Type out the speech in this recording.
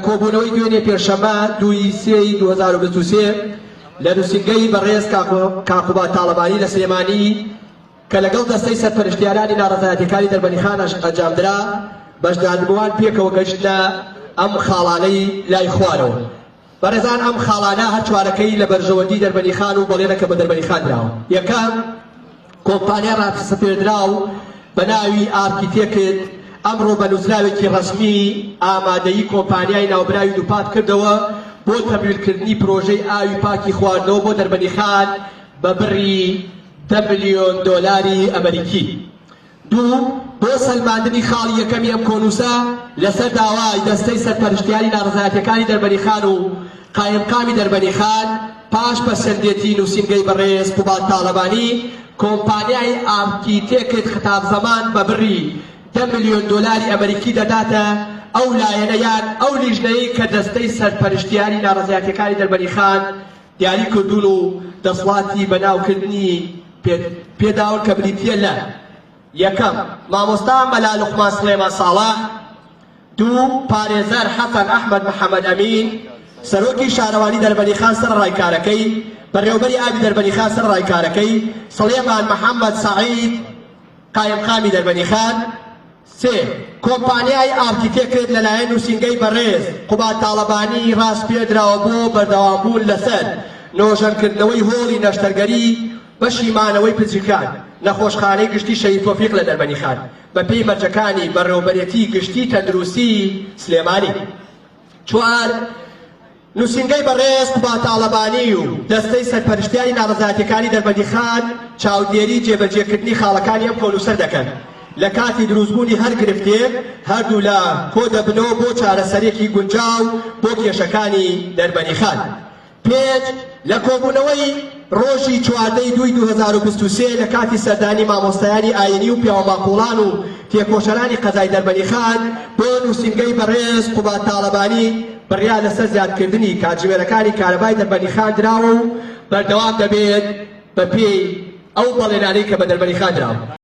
کۆبوونەوەی دوێنێ پێشەمە 2/3/2023 لە نووسینگەی بەڕێز کاکوبا تاڵەبانی لە سلێمانی کە لەگەڵ دەستەی سەرپەرشتیارانی ناڕەزایەتیەکانی دەربەنیخانەش ئەنجامدرا بەشداربووان پێکەوە گەشتە ئەم خاڵانەی لای خوارەوە. بەڕێزان ئەم خاڵانە هەر چوارەکەی لە بەرژەوەندی دەربەنیخان و بەڵێنەکە بە دەربەنیخان دراوە. یەکەم کۆمپانیا ڕاپێسەپێدراو بە ناوی ئارکیتێکت ئەمڕۆ بە نووسراوێکی ڕەسمی ئامادەیی کۆمپانیای ناوبراوی دووپات کردەوە بۆ تەمویلکردنی پرۆژەی ئاوی پاکی خواردنەوە بۆ دەربەنیخان بە بڕی 10 ملیۆن دۆلاری ئەمریکی. دوو بۆ سەلماندنی خاڵی یەکەمی ئەم کۆنووسە لەسەر داوای دەستەی سەرپەرشتیاری ناڕەزایەتیەکانی دەربەنیخان و قایمقامی دەربەنیخان پاش پەسەندێتی نووسینگەی بەڕێز قوبات تاڵەبانی کۆمپانیای ئارکیتێکت خەتاب زەمان بە بڕی 10 ملیۆن دۆلاری ئەمریکی دەداتە ئەو لایەنەیان ئەو لیژنەیەی کە دەستەی سەرپەرشتیاری ناڕەزایەتیەکانی دەربەنیخان دیاری کردوون و دەسڵاتی بەناوکردنی پێداون کە بریتیە لە یەکەم مامۆستا مەلا لوقمان سلێمان ساڵح، دوو پارێزەر حەسەن ئەحمەد محەممەد ئەمین سەرۆکی شارەوانی دەربەنیخان سەر ڕایکارەکەی بەڕێوەبەری ئاوی دەربەنیخان سەر ڕایکارەکەی سلێمان محەممەد سەعید قایمقامی دەربەنیخان. سێ کۆمپانیای ئارکیتێکت لەلایەن نووسینگەی بەڕێز قوبات تاڵەبانی ڕاست پێدراوە بۆ بەردەوامبوون لەسەر نۆژەنکردنەوەی هۆڵی نەشتەرگەری بەشی مانەوەی پزیکان نەخۆشخانەی گشتی شەهید تۆفیق لە دەربەنیخان بە پێی مەرجەکانی بەڕێوەبەرێتی گشتی تەندروستی سلێمانی. چوار نووسینگەی بەڕێز قوبات تاڵەبانی و دەستەی سەرپەرشتیاری ناڕەزایەتیەکانی دەربەنیخان چاودێری جێبەجێکردنی خاڵەکانی ئەم کۆنووسەر دەکەن لە کاتی دروستبوونی هەر گرفتێک هەردوو لە کۆ دەبنەوە بۆ چارەسەرێکی گونجاو بۆ کێشەکانی دەربەنیخان. پێنج لە کۆبوونەوەی ڕۆژی 14/2/2023 لە کاتی سەردانی مامۆستایانی ئاینی و پیاوەماقوڵان و تێکۆشەرانی قەزای دەربەنیخان بۆ نووسینگەی بەڕێز قوبات تاڵەبانی بڕیا لەسەر زیادکردنی کاتژمێرەکانی کارەبای دەربەنیخان دراوە و بەردەوام دەبێت بە پێی ئەو بەڵێنانەی کە بە دەربەنیخان دراوە.